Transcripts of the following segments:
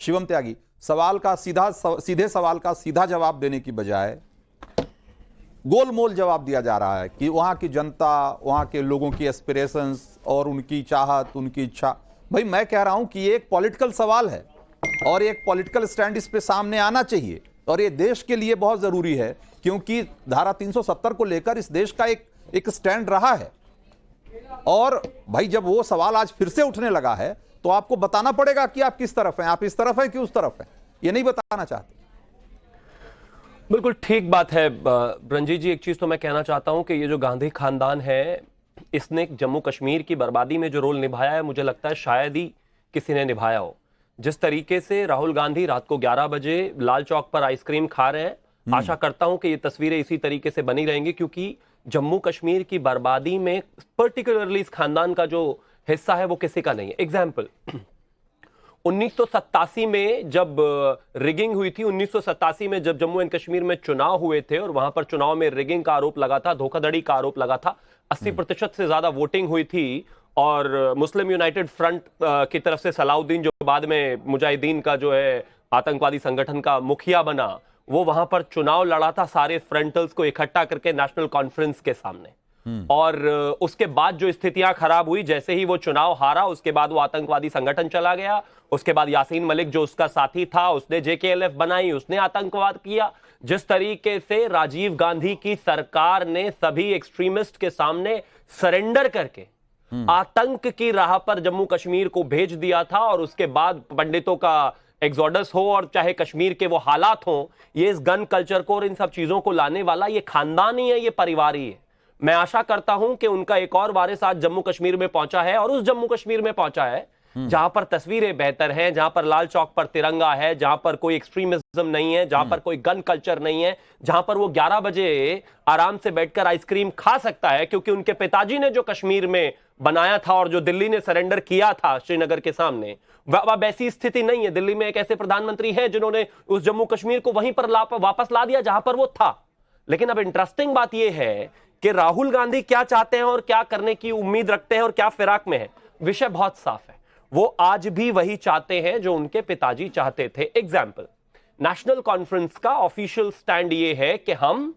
शिवम त्यागी, सवाल का सीधे सवाल का सीधा जवाब देने की बजाय गोलमोल जवाब दिया जा रहा है कि वहां की जनता, वहां के लोगों की एस्पिरेशंस और उनकी चाहत, उनकी इच्छा। भाई मैं कह रहा हूं कि ये एक पॉलिटिकल सवाल है और एक पॉलिटिकल स्टैंड इस पे सामने आना चाहिए और ये देश के लिए बहुत जरूरी है, क्योंकि धारा 370 को लेकर इस देश का एक स्टैंड रहा है। और भाई जब वो सवाल आज फिर से उठने लगा है तो आपको बताना पड़ेगा कि आप किस तरफ हैं, आप इस तरफ हैं कि उस तरफ हैं। ये नहीं बताना चाहते। बिल्कुल ठीक बात है रंजीत जी। एक चीज तो मैं कहना चाहता हूं कि ये जो गांधी खानदान है, इसने जम्मू कश्मीर की बर्बादी में जो रोल निभाया है, मुझे लगता है शायद ही किसी ने निभाया हो। जिस तरीके से राहुल गांधी रात को 11 बजे लाल चौक पर आइसक्रीम खा रहे हैं, आशा करता हूं कि ये तस्वीरें इसी तरीके से बनी रहेंगी, क्योंकि जम्मू कश्मीर की बर्बादी में पर्टिकुलरली इस खानदान का जो हिस्सा है वो किसी का नहीं है। एग्जाम्पल, 1987 में जब रिगिंग हुई थी, 1987 में जब जम्मू एंड कश्मीर में चुनाव हुए थे और वहां पर चुनाव में रिगिंग का आरोप लगा था, धोखाधड़ी का आरोप लगा था, 80% से ज्यादा वोटिंग हुई थी और मुस्लिम यूनाइटेड फ्रंट की तरफ से सलाउद्दीन, जो बाद में मुजाहिदीन का जो है आतंकवादी संगठन का मुखिया बना, वो वहां पर चुनाव लड़ा था सारे फ्रंटल्स को इकट्ठा करके नेशनल कॉन्फ्रेंस के सामने। और उसके बाद जो स्थितियां खराब हुई, जैसे ही वो चुनाव हारा, उसके बाद वो आतंकवादी संगठन चला गया। उसके बाद यासीन मलिक जो उसका साथी था, उसने जेकेएलएफ बनाई, उसने आतंकवाद किया। जिस तरीके से राजीव गांधी की सरकार ने सभी एक्सट्रीमिस्ट के सामने सरेंडर करके आतंक की राह पर जम्मू कश्मीर को भेज दिया था, और उसके बाद पंडितों का एक्सोडस हो और चाहे कश्मीर के वो हालात हो, ये इस गन कल्चर को और इन सब चीजों को लाने वाला ये खानदान ही है, ये परिवार ही है। मैं आशा करता हूं कि उनका एक और वारिस आज जम्मू कश्मीर में पहुंचा है, और उस जम्मू कश्मीर में पहुंचा है जहां पर तस्वीरें बेहतर हैं, जहां पर लाल चौक पर तिरंगा है, जहां पर कोई एक्सट्रीमिज्म नहीं है, जहां पर कोई गन कल्चर नहीं है, जहां पर वो 11 बजे आराम से बैठकर आइसक्रीम खा सकता है, क्योंकि उनके पिताजी ने जो कश्मीर में बनाया था और जो दिल्ली ने सरेंडर किया था श्रीनगर के सामने, वह वैसी स्थिति नहीं है। दिल्ली में एक ऐसे प्रधानमंत्री है जिन्होंने उस जम्मू कश्मीर को वहीं पर वापस ला दिया जहां पर वो था। लेकिन अब इंटरेस्टिंग बात यह है कि राहुल गांधी क्या चाहते हैं और क्या करने की उम्मीद रखते हैं और क्या फिराक में है। विषय बहुत साफ है, वो आज भी वही चाहते हैं जो उनके पिताजी चाहते थे। एग्जाम्पल, नेशनल कॉन्फ्रेंस का ऑफिशियल स्टैंड ये है कि हम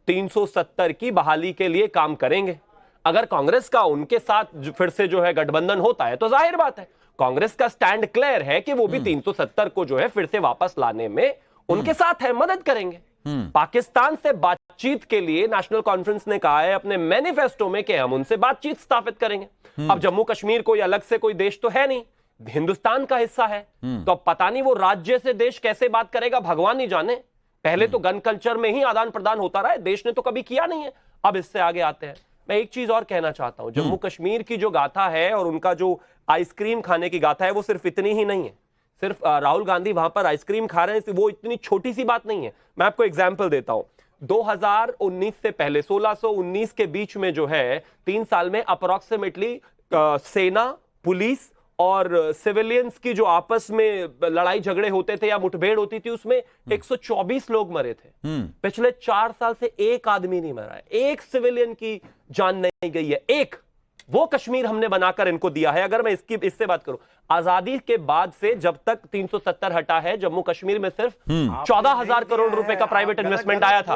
370 की बहाली के लिए काम करेंगे। अगर कांग्रेस का उनके साथ फिर से जो है गठबंधन होता है तो जाहिर बात है कांग्रेस का स्टैंड क्लियर है कि वो भी 370 को जो है फिर से वापस लाने में उनके साथ है, मदद करेंगे। पाकिस्तान से बातचीत के लिए नेशनल कॉन्फ्रेंस ने कहा है अपने मैनिफेस्टो में कि हम उनसे बातचीत स्थापित करेंगे। अब जम्मू कश्मीर कोई अलग से कोई देश तो है नहीं, हिंदुस्तान का हिस्सा है, तो अब पता नहीं वो राज्य से देश कैसे बात करेगा, भगवान ही जाने। पहले तो गन कल्चर में ही आदान प्रदान होता रहा है, देश ने तो कभी किया नहीं है। अब इससे आगे आते हैं। मैं एक चीज और कहना चाहता हूं, जम्मू कश्मीर की जो गाथा है और उनका जो आइसक्रीम खाने की गाथा है, वो सिर्फ इतनी ही नहीं है। सिर्फ राहुल गांधी वहां पर आइसक्रीम खा रहे हैं, वो इतनी छोटी सी बात नहीं है। मैं आपको एग्जाम्पल देता हूं। 2019 से पहले 1619 के बीच में जो है 3 साल में अप्रोक्सीमेटली सेना, पुलिस और सिविलियंस की जो आपस में लड़ाई झगड़े होते थे या मुठभेड़ होती थी, उसमें 124 लोग मरे थे। पिछले 4 साल से एक आदमी नहीं मरा है, एक सिविलियन की जान नहीं गई है। एक वो कश्मीर हमने बनाकर इनको दिया है। अगर मैं इससे बात करूं, आजादी के बाद से जब तक 370 हटा है, जम्मू कश्मीर में सिर्फ 14,000 करोड़ रुपए का प्राइवेट इन्वेस्टमेंट आया था।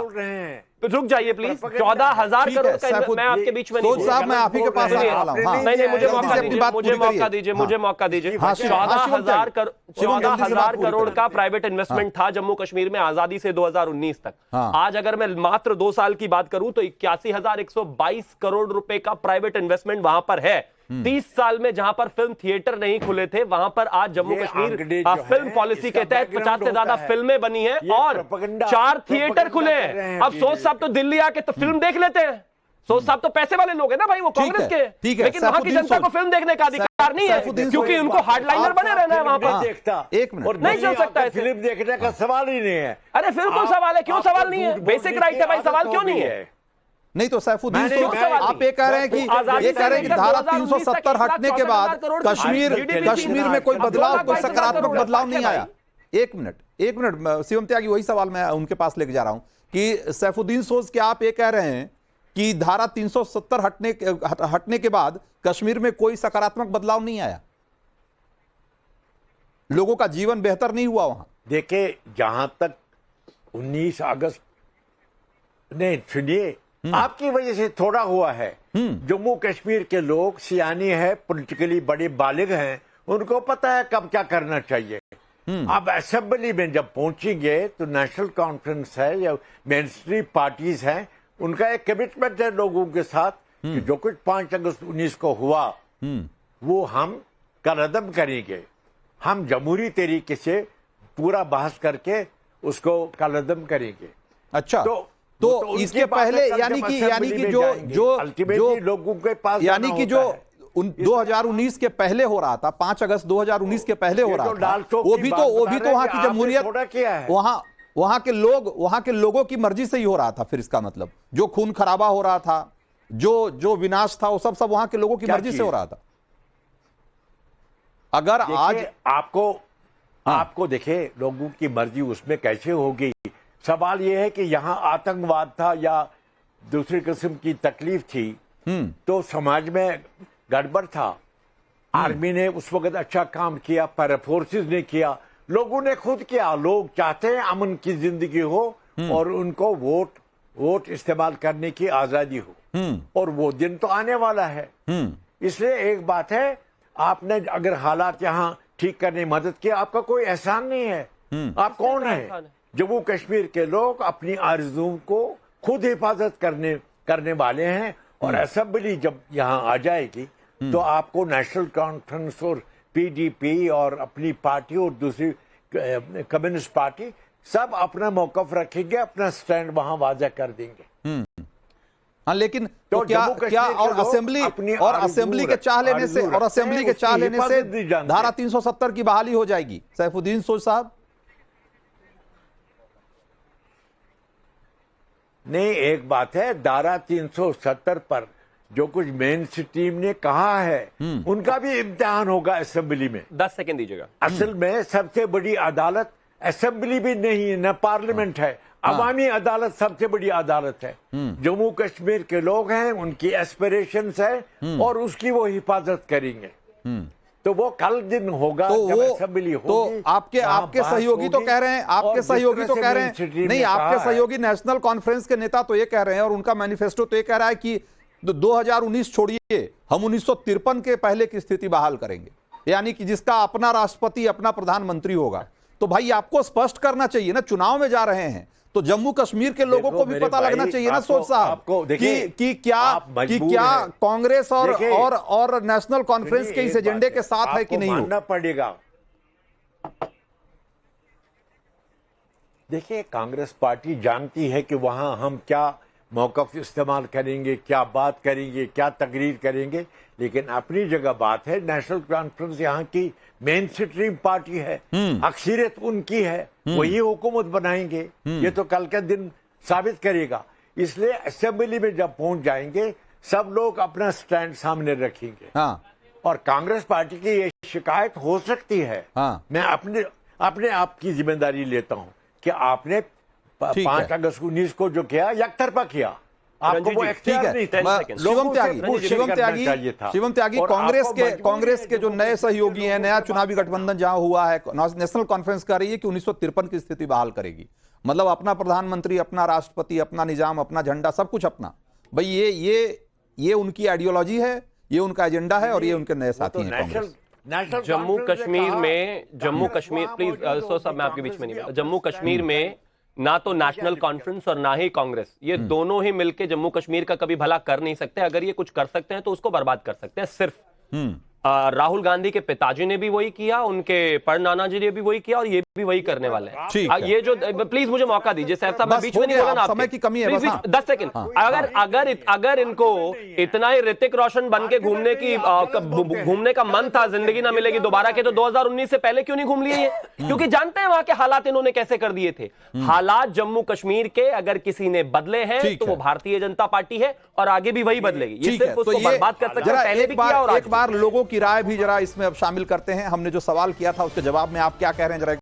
रुक जाइए प्लीज, 14,000 करोड़ का। मैं आपके बीच में नहीं, साहब मैं आप ही के पास आ रहा हूं। नहीं, मुझे मौका दीजिए, मुझे मौका दीजिए। 14,000 करोड़ का प्राइवेट इन्वेस्टमेंट था जम्मू कश्मीर में आजादी से 2019 तक। आज अगर मैं मात्र 2 साल की बात करूं तो 81,122 करोड़ रुपए का प्राइवेट इन्वेस्टमेंट वहां पर है। 30 साल में जहां पर फिल्म थिएटर नहीं खुले थे, वहां पर आज जम्मू कश्मीर फिल्म पॉलिसी के तहत 50 से ज्यादा फिल्में बनी हैं और 4 थिएटर खुले हैं। अब सोच साहब तो दिल्ली आके तो फिल्म देख लेते हैं। सोच साहब तो पैसे वाले लोग हैं ना भाई, वो कांग्रेस के, लेकिन वहां की जनता को फिल्म देखने का अधिकार नहीं है, क्योंकि उनको हार्डलाइनर बने रहना है वहां पर। एक मिनट, नहीं चल सकता है, फिल्म देखने का सवाल ही नहीं है। अरे फिर क्यों सवाल है? क्यों सवाल नहीं है? बेसिक राइट है भाई, सवाल क्यों नहीं है? नहीं तो सैफुद्दीन, आप ये कह रहे हैं कि धारा 370 हटने के बाद कश्मीर में कोई बदलाव, कोई सकारात्मक बदलाव नहीं आया। एक मिनट शिवम त्यागी, वही सवाल मैं उनके पास लेके जा रहा हूं कि सैफुद्दीन सोज, क्या आप ये कह रहे हैं कि धारा 370 हटने के बाद कश्मीर में कोई सकारात्मक बदलाव नहीं आया? लोगों का जीवन बेहतर नहीं हुआ वहां? देखिए, जहां तक 19 अगस्त नहीं, सुनिए, आपकी वजह से थोड़ा हुआ है। जम्मू कश्मीर के लोग सियानी है, पॉलिटिकली बड़े बालिग हैं, उनको पता है कब क्या करना चाहिए। अब असेंबली में जब पहुंचेंगे तो नेशनल कॉन्फ्रेंस है या मेन स्ट्रीम पार्टीज हैं, उनका एक कमिटमेंट है लोगों के साथ कि जो कुछ 5 अगस्त 19 को हुआ वो हम कलअदम करेंगे। हम जमहूरी तरीके से पूरा बहस करके उसको कलअदम करेंगे। अच्छा, तो उनकी इसके बातें पहले कल यानी जब कि असेंबली में जो अल्टीमेटली लोगों के पास यानी जाना कि जो होता है। 2019 के पहले हो रहा था, 5 अगस्त 2019 के पहले हो ये रहा तो था, लाल चौक वो की भी बात तो बता रहे वहां हैं की कि जमहूरियत, आपने थोड़ा किया है। वहां के लोगों की मर्जी से ही हो रहा था। फिर इसका मतलब जो खून खराबा हो रहा था, जो विनाश था, वो सब वहां के लोगों की क्या मर्जी से चीज? हो रहा था। अगर आज देखिए, आपको देखे लोगों की मर्जी उसमें कैसे होगी। सवाल यह है कि यहाँ आतंकवाद था या दूसरी किस्म की तकलीफ थी, तो समाज में गड़बड़ था। आर्मी ने उस वक्त अच्छा काम किया, पैरा फोर्सेस ने किया, लोगों ने खुद किया। लोग चाहते हैं अमन की जिंदगी हो और उनको वोट इस्तेमाल करने की आजादी हो, और वो दिन तो आने वाला है। इसलिए एक बात है, आपने अगर हालात यहाँ ठीक करने में मदद की, आपका कोई एहसान नहीं है। आप कौन है? जम्मू कश्मीर के लोग अपनी आरज़ू को खुद हिफाजत करने वाले हैं। और असेंबली जब यहाँ आ जाएगी तो आपको नेशनल कॉन्फ्रेंस और पीडीपी और अपनी पार्टी और दूसरी कम्युनिस्ट पार्टी सब अपना मौकफ रखेंगे, अपना स्टैंड वहां वाज़ा कर देंगे। हाँ, लेकिन तो तो क्या जम्मू कश्मीर क्या के और लोग असेंबली अपनी असेंबली के चाह लेने से आरज़ू रखते हैं, उसकी हिफाजत नहीं जानते। धारा 370 की बहाली हो जाएगी? सैफुद्दीन सोज साहब, नहीं, एक बात है, धारा 370 पर जो कुछ मेन स्ट्रीम ने कहा है उनका भी इम्तिहान होगा असेंबली में। 10 सेकंड दीजिएगा। असल में सबसे बड़ी अदालत असेंबली भी नहीं है, न पार्लियामेंट है। अवामी अदालत सबसे बड़ी अदालत है। जम्मू कश्मीर के लोग हैं, उनकी एस्पिरेशंस है और उसकी वो हिफाजत करेंगे। तो वो कल दिन होगा तो जब वो असेंबली तो होगी। आपके सहयोगी तो कह रहे हैं, आपके सहयोगी तो कह रहे हैं, नहीं, आपके सहयोगी नेशनल कॉन्फ्रेंस के नेता तो ये कह रहे हैं और उनका मैनिफेस्टो तो ये कह रहा है कि 2019 छोड़िए, हम 1953 के पहले की स्थिति बहाल करेंगे, यानी कि जिसका अपना राष्ट्रपति, अपना प्रधानमंत्री होगा। तो भाई आपको स्पष्ट करना चाहिए ना, चुनाव में जा रहे हैं तो जम्मू कश्मीर के लोगों को भी पता लगना चाहिए ना सोच साहब कि क्या कांग्रेस और नेशनल कॉन्फ्रेंस के इस एजेंडे के साथ है कि नहीं। मानना पड़ेगा। देखिए, कांग्रेस पार्टी जानती है कि वहां हम क्या मौकफ इस्तेमाल करेंगे, क्या बात करेंगे, क्या तकरीर करेंगे, लेकिन अपनी जगह बात है। नेशनल कॉन्फ्रेंस यहाँ की मेन स्ट्रीम पार्टी है, अक्सरियत उनकी है, वही हुकूमत बनाएंगे। ये तो कल का दिन साबित करेगा। इसलिए असेंबली में जब पहुंच जाएंगे सब लोग अपना स्टैंड सामने रखेंगे। हाँ। और कांग्रेस पार्टी की ये शिकायत हो सकती है। हाँ। मैं अपने आप की जिम्मेदारी लेता हूं कि आपने 5 अगस्त 19 को जो किया यकतरफा किया, आपको वो इख्तियार नहीं था। शिवम त्यागी, कांग्रेस के जो नए सहयोगी हैं, नया चुनावी गठबंधन जहां हुआ है, नेशनल कॉन्फ्रेंस कह रही है कि 1953 की स्थिति बहाल करेगी, मतलब अपना प्रधानमंत्री, अपना राष्ट्रपति, अपना निजाम, अपना झंडा, सब कुछ अपना। भाई ये उनकी आइडियोलॉजी है, ये उनका एजेंडा है और ये उनके नए साथी हैं कांग्रेस। जम्मू कश्मीर प्लीज सो साहब, मैं आपके बीच में नहीं, जम्मू कश्मीर में ना तो नेशनल कॉन्फ्रेंस और ना ही कांग्रेस, ये दोनों ही मिलके जम्मू कश्मीर का कभी भला कर नहीं सकते। अगर ये कुछ कर सकते हैं तो उसको बर्बाद कर सकते हैं। सिर्फ राहुल गांधी के पिताजी ने भी वही किया, उनके परनाना जी ने भी वही किया और ये भी वही करने वाले हैं। ये जो, प्लीज मुझे मौका दीजिए सैफ साहब, मैं बीच में नहीं बोला ना, समय की कमी है, 10 सेकंड। अगर इनको इतना ही ऋतिक रोशन बन के घूमने का मन था, जिंदगी ना मिलेगी दोबारा के, तो 2019 से पहले क्यों नहीं घूम लिए? क्योंकि जानते हैं वहां के हालात इन्होंने कैसे कर दिए थे। हालात जम्मू कश्मीर के अगर किसी ने बदले हैं तो वो भारतीय जनता पार्टी है और आगे भी वही बदलेगी। ये सिर्फ उसको बर्बाद कर सकते हैं, पहले भी किया और एक बार लोगों की राय भी जरा इसमें अब शामिल करते हैं। हमने जो सवाल किया था उसके जवाब में आप क्या कह रहे हैं जरा